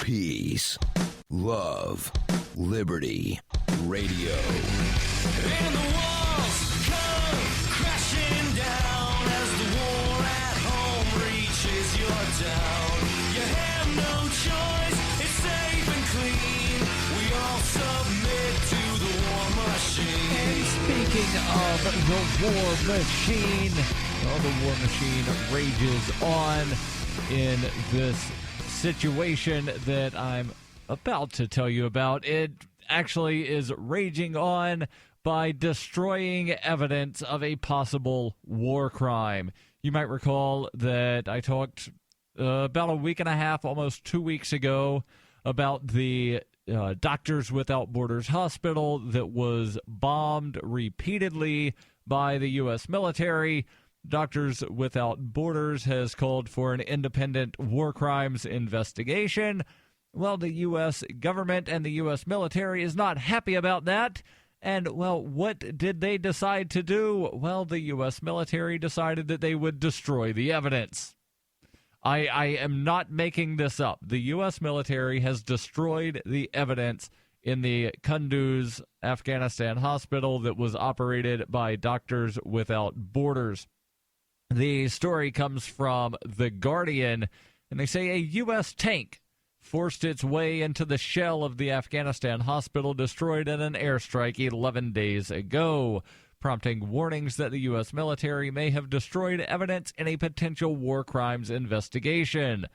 Peace, love, liberty, radio. And the walls come crashing down as the war at home reaches your town. You have no choice, it's safe and clean. We all submit to the war machine. And speaking of the war machine, well, the war machine rages on in this situation that I'm about to tell you about. It actually is raging on by destroying evidence of a possible war crime. You might recall that I talked about a week and a half, almost 2 weeks ago, about the Doctors Without Borders hospital that was bombed repeatedly by the U.S. military. Doctors Without Borders has called for an independent war crimes investigation. Well, the U.S. government and the U.S. military is not happy about that. And, well, what did they decide to do? Well, the U.S. military decided that they would destroy the evidence. I am not making this up. The U.S. military has destroyed the evidence in the Kunduz, Afghanistan hospital that was operated by Doctors Without Borders. The story comes from The Guardian, and they say a U.S. tank forced its way into the shell of the Afghanistan hospital destroyed in an airstrike 11 days ago, prompting warnings that the U.S. military may have destroyed evidence in a potential war crimes investigation.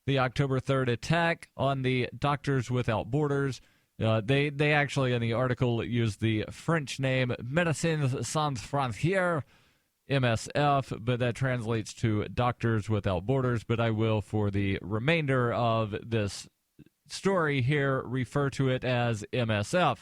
The October 3rd attack on the Doctors Without Borders, they actually in the article used the French name Médecins Sans Frontières, MSF, but that translates to Doctors Without Borders, but I will, for the remainder of this story here, refer to it as MSF.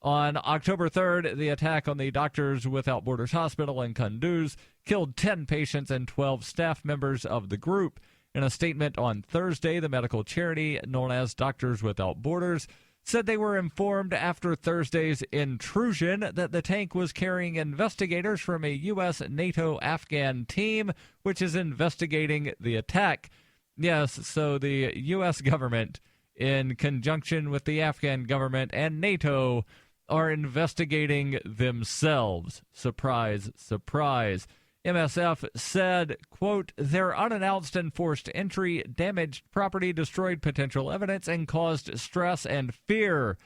On October 3rd, the attack on the Doctors Without Borders hospital in Kunduz killed 10 patients and 12 staff members of the group. In a statement on Thursday, the medical charity known as Doctors Without Borders said they were informed after Thursday's intrusion that the tank was carrying investigators from a U.S. NATO Afghan team, which is investigating the attack. Yes, so the U.S. government, in conjunction with the Afghan government and NATO, are investigating themselves. Surprise, surprise. MSF said, quote, their unannounced and forced entry damaged property, destroyed potential evidence, and caused stress and fear.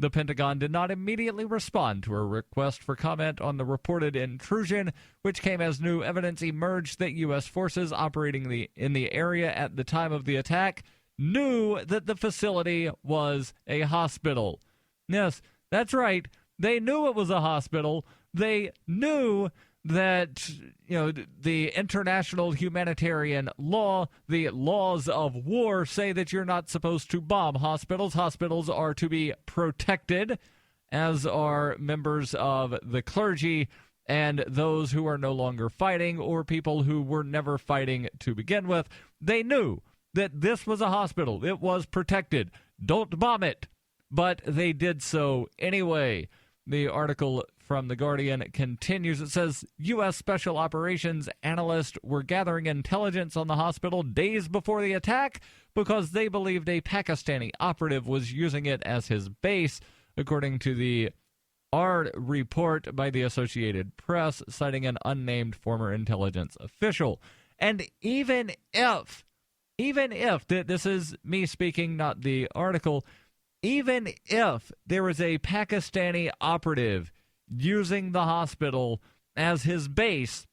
The Pentagon did not immediately respond to a request for comment on the reported intrusion, which came as new evidence emerged that U.S. forces operating in the area at the time of the attack knew that the facility was a hospital. Yes, that's right. They knew it was a hospital. They knew that, the international humanitarian law, the laws of war say that you're not supposed to bomb hospitals. Hospitals are to be protected, as are members of the clergy and those who are no longer fighting or people who were never fighting to begin with. They knew that this was a hospital. It was protected. Don't bomb it. But they did so anyway. The article from The Guardian continues. It says, U.S. Special Operations analysts were gathering intelligence on the hospital days before the attack because they believed a Pakistani operative was using it as his base, according to the report by the Associated Press, citing an unnamed former intelligence official. And even if this is me speaking, not the article, even if there is a Pakistani operative using the hospital as his base,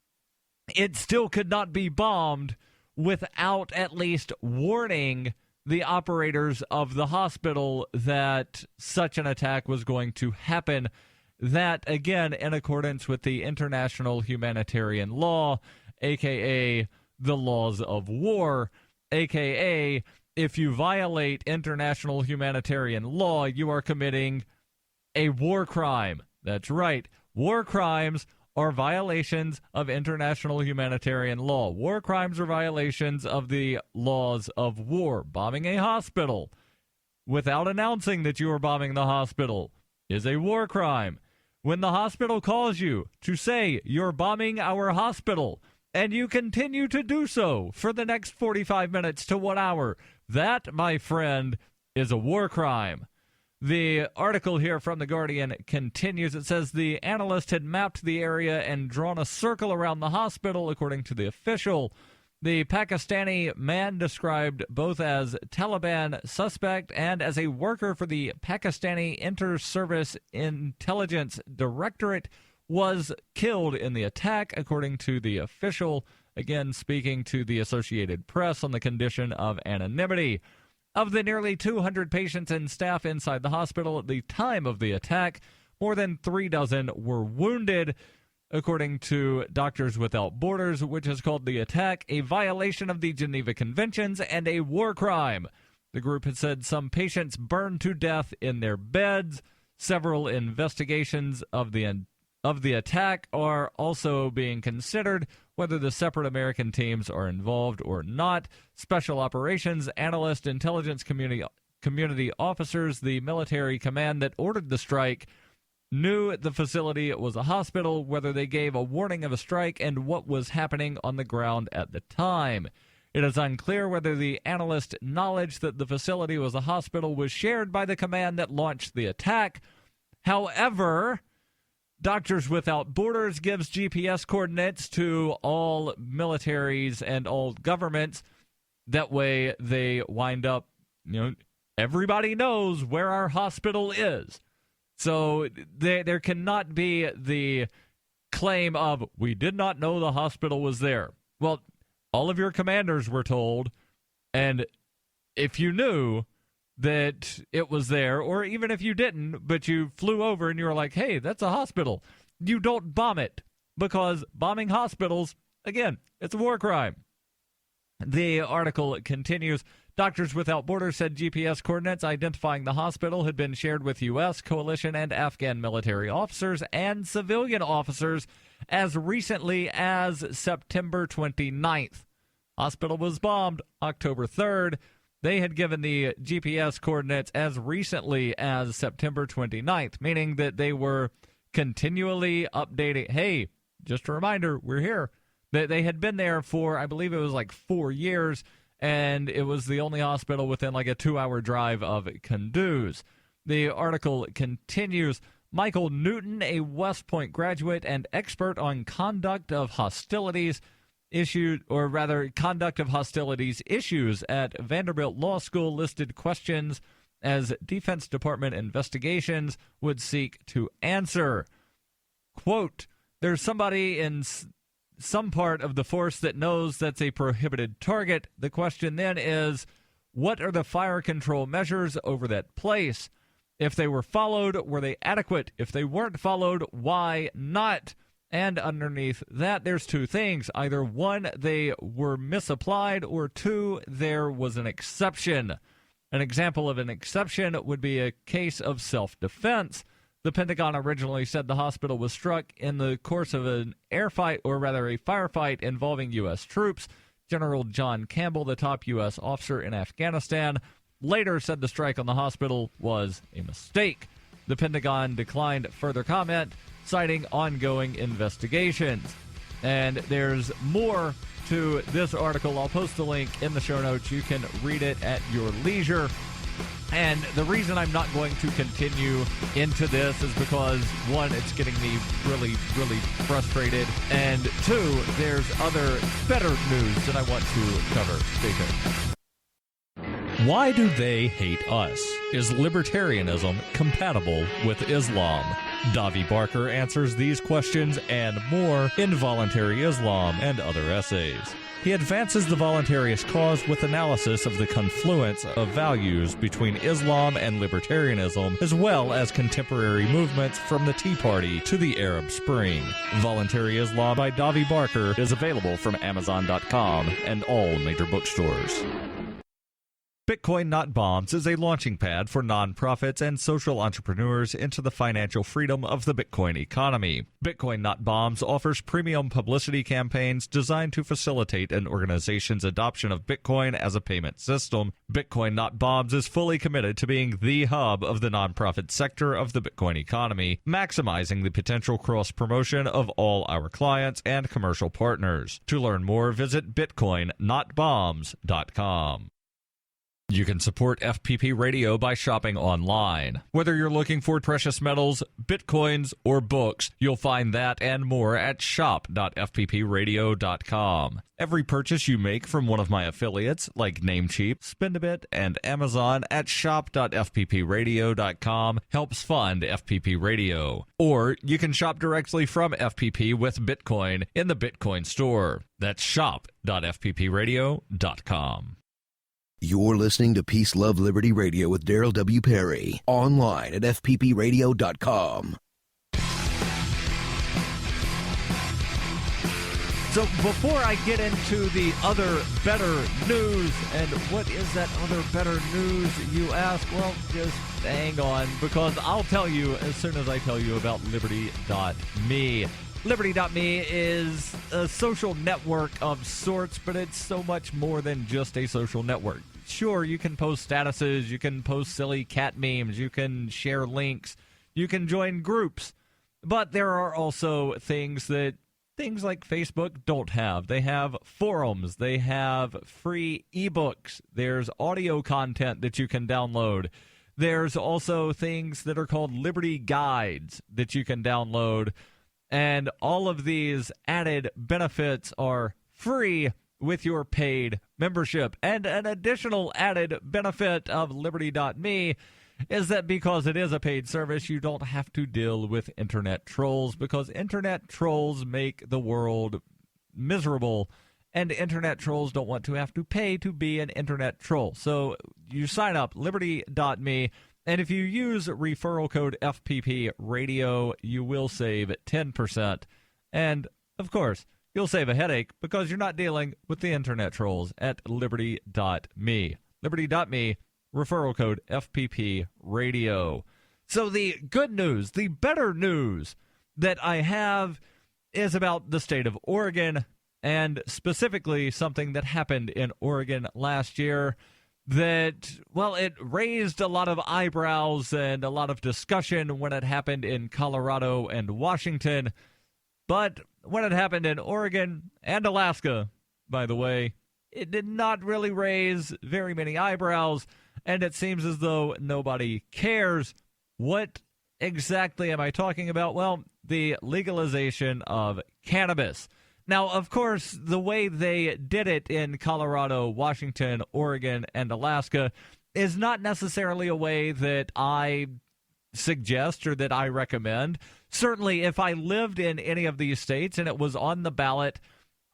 it still could not be bombed without at least warning the operators of the hospital that such an attack was going to happen. That, again, in accordance with the international humanitarian law, a.k.a. the laws of war, a.k.a. if you violate international humanitarian law, you are committing a war crime. That's right. War crimes are violations of international humanitarian law. War crimes are violations of the laws of war. Bombing a hospital without announcing that you are bombing the hospital is a war crime. When the hospital calls you to say you're bombing our hospital and you continue to do so for the next 45 minutes to 1 hour, that, my friend, is a war crime. The article here from The Guardian continues. It says the analyst had mapped the area and drawn a circle around the hospital, according to the official. The Pakistani man, described both as Taliban suspect and as a worker for the Pakistani Inter-Service Intelligence Directorate, was killed in the attack, according to the official, again speaking to the Associated Press on the condition of anonymity. Of the nearly 200 patients and staff inside the hospital at the time of the attack, more than 36 were wounded, according to Doctors Without Borders, which has called the attack a violation of the Geneva Conventions and a war crime. The group had said some patients burned to death in their beds. Several investigations of the attack are also being considered, whether the separate American teams are involved or not. Special operations, analyst, intelligence community officers, the military command that ordered the strike knew the facility was a hospital, whether they gave a warning of a strike, and what was happening on the ground at the time. It is unclear whether the analyst's knowledge that the facility was a hospital was shared by the command that launched the attack. However, Doctors Without Borders gives GPS coordinates to all militaries and all governments. That way they wind up, everybody knows where our hospital is. So there cannot be the claim of, we did not know the hospital was there. Well, all of your commanders were told, and if you knew that it was there, or even if you didn't, but you flew over and you were like, hey, that's a hospital, you don't bomb it, because bombing hospitals, again, it's a war crime. The article continues. Doctors Without Borders said GPS coordinates identifying the hospital had been shared with U.S., coalition, and Afghan military officers and civilian officers as recently as September 29th. Hospital was bombed October 3rd. They had given the GPS coordinates as recently as September 29th, meaning that they were continually updating. Hey, just a reminder, we're here. They had been there for, I believe it was like 4 years, and it was the only hospital within like a 2-hour drive of Kunduz. The article continues. Michael Newton, a West Point graduate and expert on conduct of hostilities issues at Vanderbilt Law School, listed questions as Defense Department investigations would seek to answer. Quote, there's somebody in some part of the force that knows that's a prohibited target. The question then is, what are the fire control measures over that place? If they were followed, were they adequate? If they weren't followed, why not? And underneath that, there's two things. Either one, they were misapplied, or two, there was an exception. An example of an exception would be a case of self-defense. The Pentagon originally said the hospital was struck in the course of an a firefight involving U.S. troops. General John Campbell, the top U.S. officer in Afghanistan, later said the strike on the hospital was a mistake. The Pentagon declined further comment, citing ongoing investigations. And there's more to this article. I'll post the link in the show notes. You can read it at your leisure. And the reason I'm not going to continue into this is because, one, it's getting me really, really frustrated. And two, there's other better news that I want to cover. Stay tuned. Why do they hate us? Is libertarianism compatible with Islam? Davi Barker answers these questions and more in Voluntary Islam and Other Essays. He advances the voluntarist cause with analysis of the confluence of values between Islam and libertarianism, as well as contemporary movements from the Tea Party to the Arab Spring. Voluntary Islam by Davi Barker is available from Amazon.com and all major bookstores. Bitcoin Not Bombs is a launching pad for nonprofits and social entrepreneurs into the financial freedom of the Bitcoin economy. Bitcoin Not Bombs offers premium publicity campaigns designed to facilitate an organization's adoption of Bitcoin as a payment system. Bitcoin Not Bombs is fully committed to being the hub of the nonprofit sector of the Bitcoin economy, maximizing the potential cross-promotion of all our clients and commercial partners. To learn more, visit bitcoinnotbombs.com. You can support FPP Radio by shopping online. Whether you're looking for precious metals, bitcoins, or books, you'll find that and more at shop.fppradio.com. Every purchase you make from one of my affiliates, like Namecheap, Spendabit, and Amazon at shop.fppradio.com helps fund FPP Radio. Or you can shop directly from FPP with Bitcoin in the Bitcoin store. That's shop.fppradio.com. You're listening to Peace, Love, Liberty Radio with Darryl W. Perry. Online at fppradio.com. So before I get into the other better news, and what is that other better news, you ask? Well, just hang on, because I'll tell you as soon as I tell you about Liberty.me. Liberty.me is a social network of sorts, but it's so much more than just a social network. Sure, you can post statuses, you can post silly cat memes, you can share links, you can join groups, but there are also things like Facebook don't have. They have forums, they have free ebooks, there's audio content that you can download. There's also things that are called Liberty Guides that you can download. And all of these added benefits are free with your paid membership. And an additional added benefit of Liberty.me is that because it is a paid service, you don't have to deal with internet trolls, because internet trolls make the world miserable, and internet trolls don't want to have to pay to be an internet troll. So you sign up, Liberty.me. And if you use referral code FPP Radio, you will save 10%. And, of course, you'll save a headache because you're not dealing with the internet trolls at Liberty.me. Liberty.me, referral code FPP Radio. So the good news, the better news that I have is about the state of Oregon, and specifically something that happened in Oregon last year that, well, it raised a lot of eyebrows and a lot of discussion when it happened in Colorado and Washington. But when it happened in Oregon and Alaska, by the way, it did not really raise very many eyebrows, and it seems as though nobody cares. What exactly am I talking about? Well, the legalization of cannabis. Now, of course, the way they did it in Colorado, Washington, Oregon, and Alaska is not necessarily a way that I suggest or that I recommend. Certainly, if I lived in any of these states and it was on the ballot,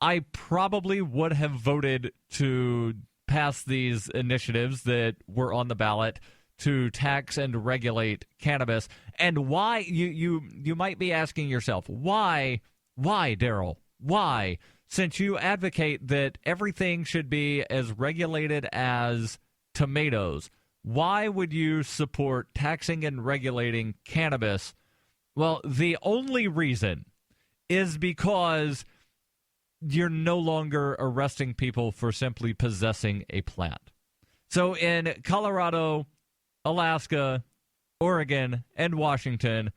I probably would have voted to pass these initiatives that were on the ballot to tax and regulate cannabis. And why, you might be asking yourself, why, Darryl? Why? Since you advocate that everything should be as regulated as tomatoes, why would you support taxing and regulating cannabis? Well, the only reason is because you're no longer arresting people for simply possessing a plant. So in Colorado, Alaska, Oregon, and Washington,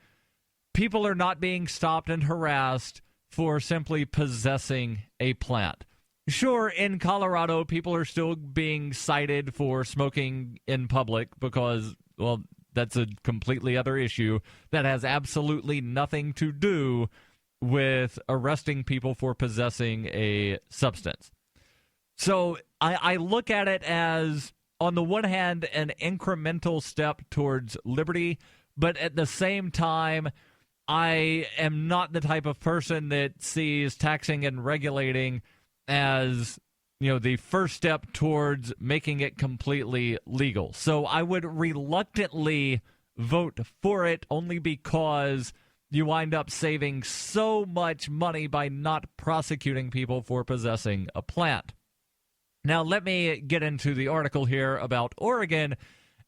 people are not being stopped and harassed for simply possessing a plant. Sure, in Colorado, people are still being cited for smoking in public because, well, that's a completely other issue that has absolutely nothing to do with arresting people for possessing a substance. So I look at it as, on the one hand, an incremental step towards liberty, but at the same time, I am not the type of person that sees taxing and regulating as, the first step towards making it completely legal. So I would reluctantly vote for it only because you wind up saving so much money by not prosecuting people for possessing a plant. Now, let me get into the article here about Oregon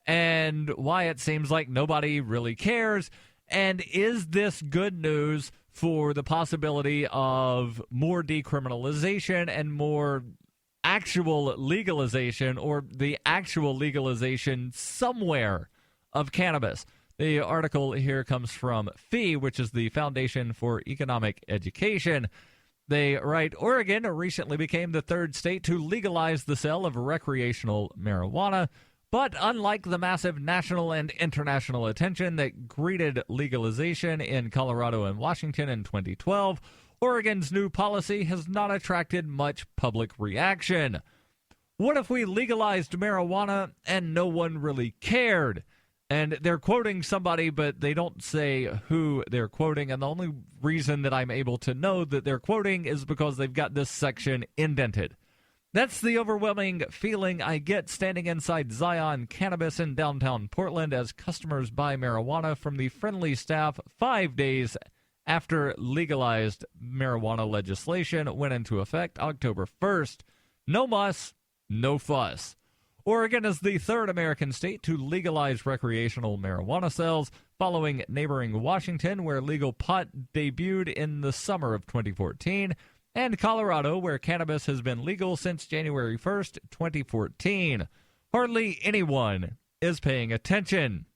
and why it seems like nobody really cares. And is this good news for the possibility of more decriminalization and more actual legalization, or the actual legalization somewhere of cannabis? The article here comes from FEE, which is the Foundation for Economic Education. They write, Oregon recently became the third state to legalize the sale of recreational marijuana, but unlike the massive national and international attention that greeted legalization in Colorado and Washington in 2012, Oregon's new policy has not attracted much public reaction. What if we legalized marijuana and no one really cared? And they're quoting somebody, but they don't say who they're quoting. And the only reason that I'm able to know that they're quoting is because they've got this section indented. That's the overwhelming feeling I get standing inside Zion Cannabis in downtown Portland as customers buy marijuana from the friendly staff 5 days after legalized marijuana legislation went into effect October 1st. No muss, no fuss. Oregon is the third American state to legalize recreational marijuana sales, following neighboring Washington, where legal pot debuted in the summer of 2014, and Colorado, where cannabis has been legal since January 1st, 2014. Hardly anyone is paying attention.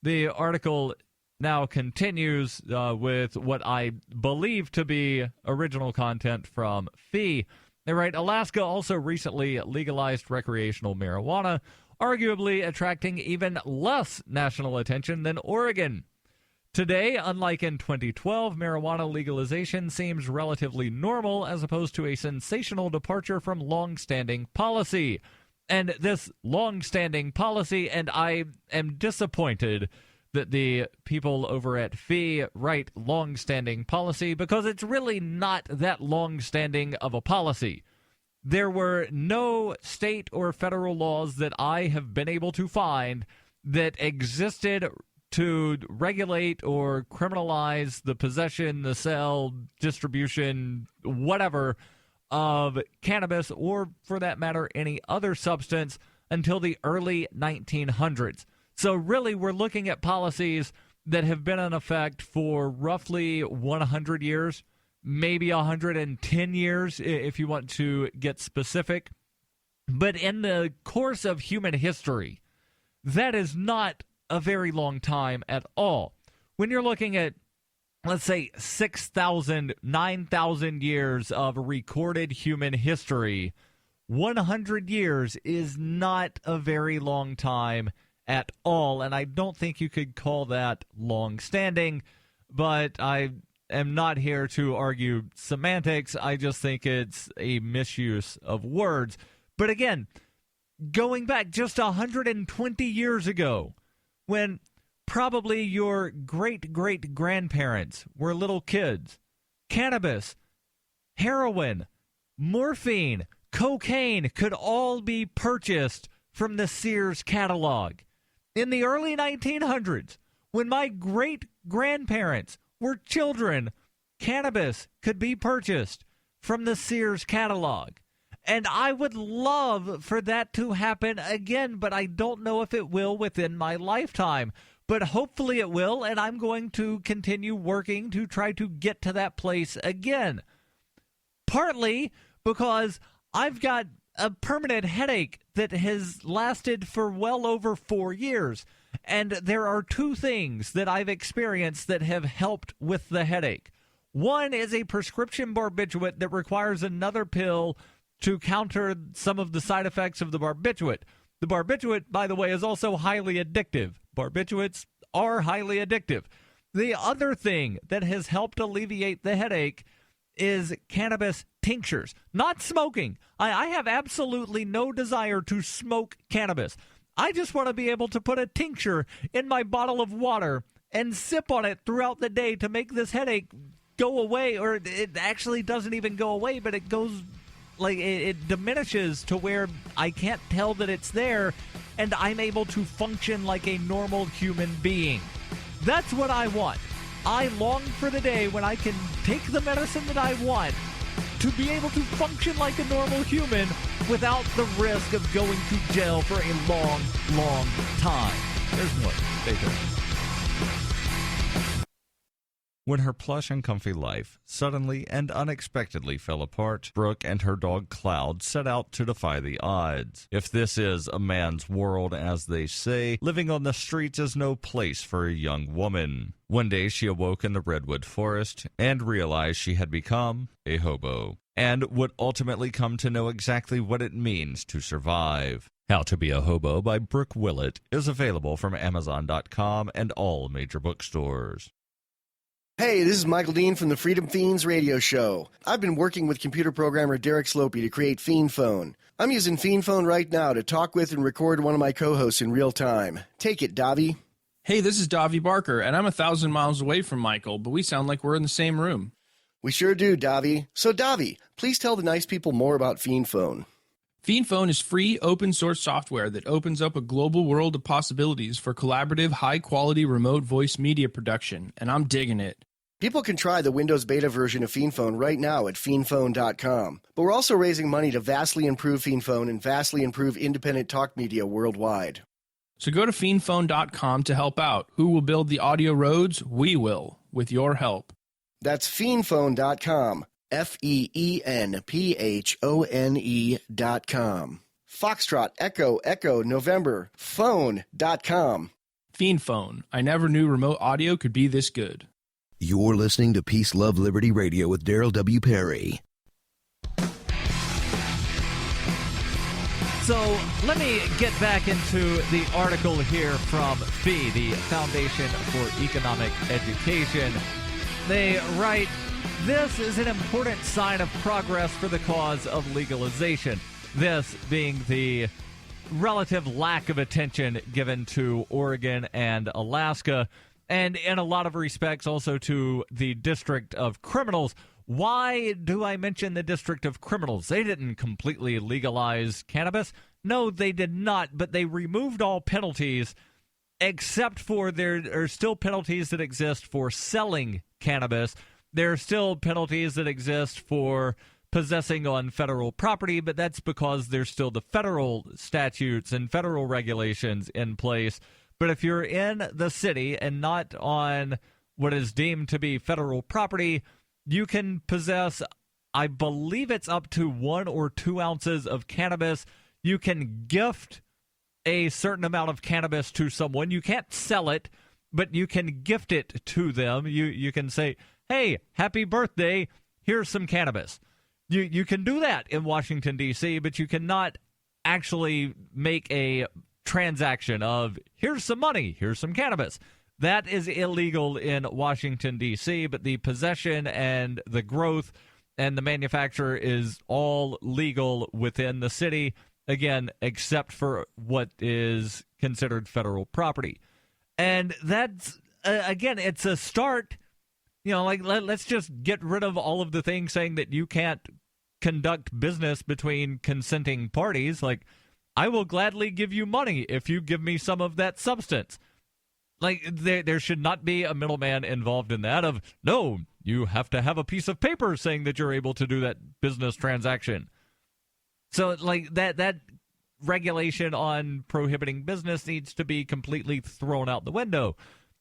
The article now continues with what I believe to be original content from FEE. They write, Alaska also recently legalized recreational marijuana, arguably attracting even less national attention than Oregon. Today, unlike in 2012, marijuana legalization seems relatively normal as opposed to a sensational departure from long-standing policy. And this long-standing policy, and I am disappointed that the people over at FEE write long-standing policy because it's really not that long-standing of a policy. There were no state or federal laws that I have been able to find that existed to regulate or criminalize the possession, the sale, distribution, whatever, of cannabis or, for that matter, any other substance until the early 1900s. So really, we're looking at policies that have been in effect for roughly 100 years, maybe 110 years if you want to get specific. But in the course of human history, that is not a very long time at all. When you're looking at, let's say, 6,000, 9,000 years of recorded human history, 100 years is not a very long time at all, and I don't think you could call that long-standing, but I am not here to argue semantics. I just think it's a misuse of words. But again, going back just 120 years ago, when probably your great-great-grandparents were little kids, cannabis, heroin, morphine, cocaine could all be purchased from the Sears catalog. In the early 1900s, when my great-grandparents were children, cannabis could be purchased from the Sears catalog. And I would love for that to happen again, but I don't know if it will within my lifetime. But hopefully it will, and I'm going to continue working to try to get to that place again. Partly because I've got a permanent headache that has lasted for well over 4 years. And there are two things that I've experienced that have helped with the headache. One is a prescription barbiturate that requires another pill to counter some of the side effects of the barbiturate. The barbiturate, by the way, is also highly addictive. Barbiturates are highly addictive. The other thing that has helped alleviate the headache is cannabis tinctures. Not smoking. I have absolutely no desire to smoke cannabis. I just want to be able to put a tincture in my bottle of water and sip on it throughout the day to make this headache go away. Or it actually doesn't even go away, but it goes, like, it diminishes to where I can't tell that it's there, and I'm able to function like a normal human being. That's what I want. I long for the day when I can take the medicine that I want to be able to function like a normal human without the risk of going to jail for a long, long time. There's more. Stay tuned. When her plush and comfy life suddenly and unexpectedly fell apart, Brooke and her dog Cloud set out to defy the odds. If this is a man's world, as they say, living on the streets is no place for a young woman. One day she awoke in the redwood forest and realized she had become a hobo, and would ultimately come to know exactly what it means to survive. How to Be a Hobo by Brooke Willett is available from Amazon.com and all major bookstores. Hey, this is Michael Dean from the Freedom Fiends radio show. I've been working with computer programmer Derek Slopey to create Fiend Phone. I'm using Fiend Phone right now to talk with and record one of my co-hosts in real time. Take it, Davi. Hey, this is Davi Barker, and I'm 1,000 miles away from Michael, but we sound like we're in the same room. We sure do, Davi. So, Davi, please tell the nice people more about Fiend Phone. Fiend Phone is free, open-source software that opens up a global world of possibilities for collaborative, high-quality remote voice media production, and I'm digging it. People can try the Windows beta version of Fiend Phone right now at fiendphone.com. But we're also raising money to vastly improve Fiend Phone and vastly improve independent talk media worldwide. So go to fiendphone.com to help out. Who will build the audio roads? We will, with your help. That's fiendphone.com. FEENPHONE.com. Foxtrot, Echo, November, phone.com. Fiend Phone. I never knew remote audio could be this good. You're listening to Peace, Love, Liberty Radio with Darryl W. Perry. So let me get back into the article here from FEE, the Foundation for Economic Education. They write, this is an important sign of progress for the cause of legalization. This being the relative lack of attention given to Oregon and Alaska, and in a lot of respects also to the District of Criminals. Why do I mention the District of Criminals? They didn't completely legalize cannabis. No, they did not, but they removed all penalties except for there are still penalties that exist for selling cannabis. There are still penalties that exist for possessing on federal property, but that's because there's still the federal statutes and federal regulations in place. But if you're in the city and not on what is deemed to be federal property, you can possess, I believe it's up to 1 or 2 ounces of cannabis. You can gift a certain amount of cannabis to someone. You can't sell it, but you can gift it to them. You can say, hey, happy birthday, here's some cannabis. You can do that in Washington, D.C., but you cannot actually make a transaction of here's some money, here's some cannabis. That is illegal in Washington, D.C., but the possession and the growth and the manufacture is all legal within the city, again, except for what is considered federal property. And that's, again, it's a start. You know, like, let's just get rid of all of the things saying that you can't conduct business between consenting parties. Like, I will gladly give you money if you give me some of that substance. Like, there should not be a middleman involved in that of, no, you have to have a piece of paper saying that you're able to do that business transaction. So, like, that regulation on prohibiting business needs to be completely thrown out the window.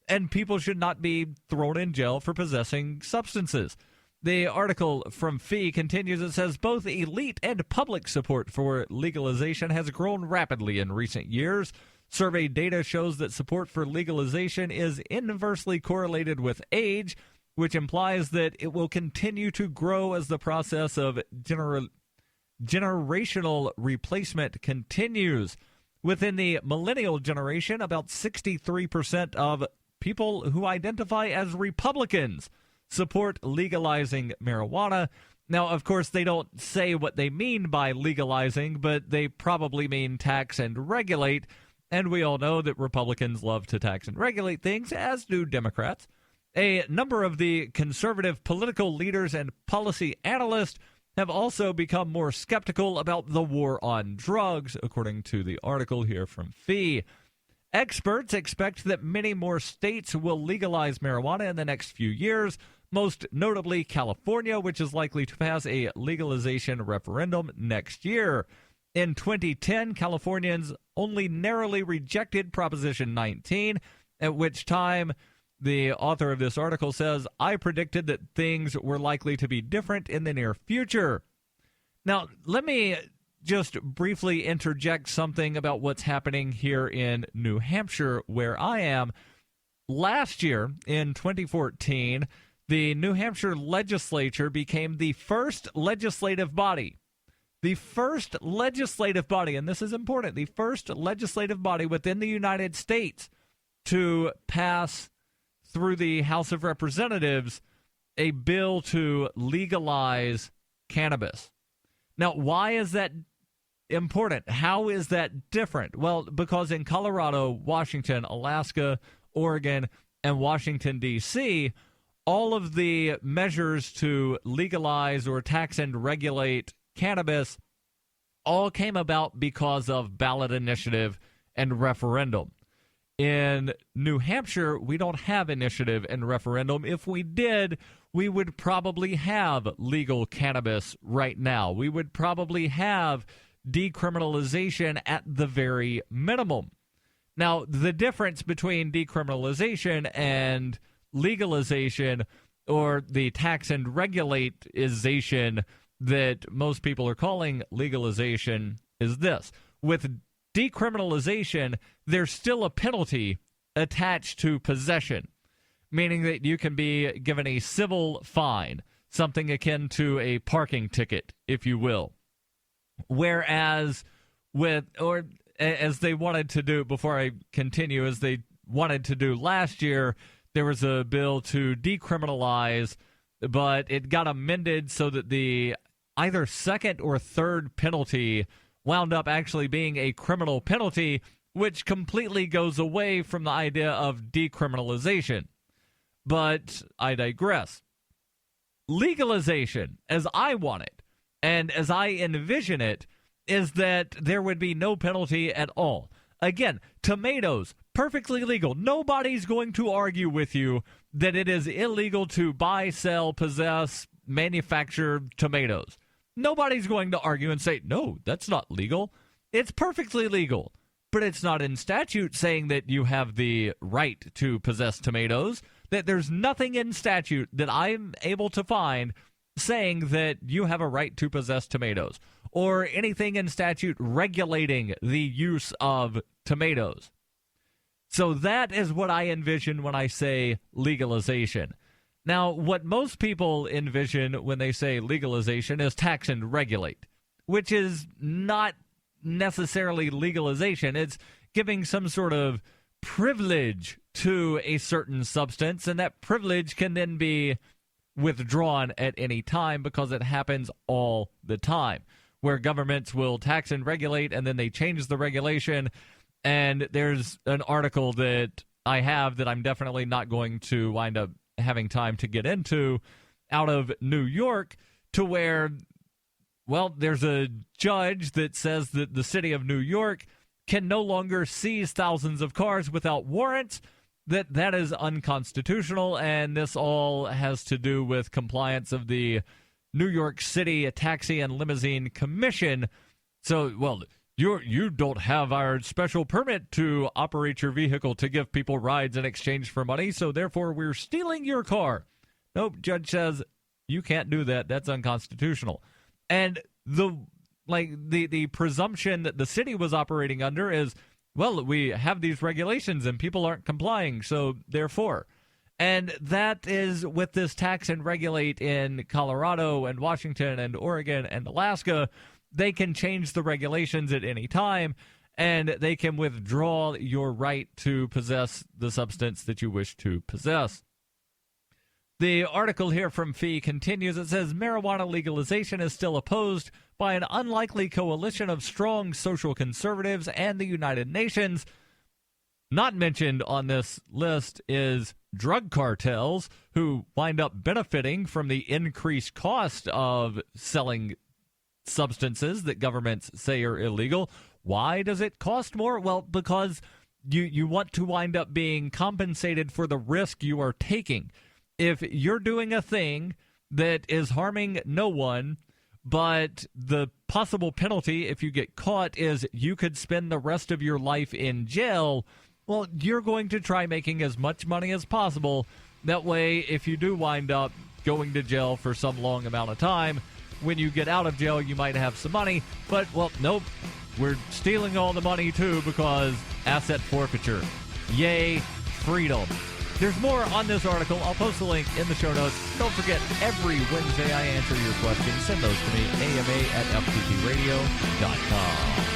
And people should not be thrown in jail for possessing substances. The article from FEE continues. It says, both elite and public support for legalization has grown rapidly in recent years. Survey data shows that support for legalization is inversely correlated with age, which implies that it will continue to grow as the process of generational replacement continues. Within the millennial generation, about 63% of people who identify as Republicans support legalizing marijuana. Now, of course, they don't say what they mean by legalizing, but they probably mean tax and regulate. And we all know that Republicans love to tax and regulate things, as do Democrats. A number of the conservative political leaders and policy analysts have also become more skeptical about the war on drugs, according to the article here from FEE. Experts expect that many more states will legalize marijuana in the next few years, most notably California, which is likely to pass a legalization referendum next year. In 2010, Californians only narrowly rejected Proposition 19, at which time the author of this article says, I predicted that things were likely to be different in the near future. Now, let me just briefly interject something about what's happening here in New Hampshire, where I am. Last year, in 2014, the New Hampshire legislature became the first legislative body. The first legislative body, and this is important, the first legislative body within the United States to pass through the House of Representatives a bill to legalize cannabis. Now, why is that important? How is that different? Well, because in Colorado, Washington, Alaska, Oregon, and Washington, D.C., all of the measures to legalize or tax and regulate cannabis all came about because of ballot initiative and referendum. In New Hampshire, we don't have initiative and referendum. If we did, we would probably have legal cannabis right now. We would probably have decriminalization at the very minimum. Now, the difference between decriminalization and legalization, or the tax and regulateization that most people are calling legalization, is this. With decriminalization, there's still a penalty attached to possession, meaning that you can be given a civil fine, something akin to a parking ticket, if you will. Whereas as they wanted to do, before I continue, as they wanted to do last year, there was a bill to decriminalize, but it got amended so that the either second or third penalty wound up actually being a criminal penalty, which completely goes away from the idea of decriminalization. But I digress. Legalization, as I want it, and as I envision it, is that there would be no penalty at all. Again, tomatoes, perfectly legal. Nobody's going to argue with you that it is illegal to buy, sell, possess, manufacture tomatoes. Nobody's going to argue and say, no, that's not legal. It's perfectly legal. But it's not in statute saying that you have the right to possess tomatoes, that there's nothing in statute that I'm able to find saying that you have a right to possess tomatoes, or anything in statute regulating the use of tomatoes. So that is what I envision when I say legalization. Now, what most people envision when they say legalization is tax and regulate, which is not necessarily legalization. It's giving some sort of privilege to a certain substance, and that privilege can then be withdrawn at any time because it happens all the time, where governments will tax and regulate, and then they change the regulation. And there's an article that I have that I'm definitely not going to wind up having time to get into, out of New York, to where, well, there's a judge that says that the city of New York can no longer seize thousands of cars without warrants, that is unconstitutional, and this all has to do with compliance of the New York City Taxi and Limousine Commission. So, well, you don't have our special permit to operate your vehicle to give people rides in exchange for money, so therefore we're stealing your car. Nope, judge says you can't do that. That's unconstitutional. And the presumption that the city was operating under is, well, we have these regulations and people aren't complying, so therefore. And that is with this tax and regulate in Colorado and Washington and Oregon and Alaska. They can change the regulations at any time, and they can withdraw your right to possess the substance that you wish to possess. The article here from Fee continues. It says, marijuana legalization is still opposed by an unlikely coalition of strong social conservatives and the United Nations. Not mentioned on this list is drug cartels, who wind up benefiting from the increased cost of selling substances that governments say are illegal. Why does it cost more? Well, because you want to wind up being compensated for the risk you are taking. If you're doing a thing that is harming no one, but the possible penalty if you get caught is you could spend the rest of your life in jail, Well, you're going to try making as much money as possible. That way, if you do wind up going to jail for some long amount of time, when you get out of jail, you might have some money. But, well, nope. We're stealing all the money, too, because asset forfeiture. Yay, freedom. There's more on this article. I'll post the link in the show notes. Don't forget, every Wednesday I answer your questions. Send those to me, ama@fppradio.com.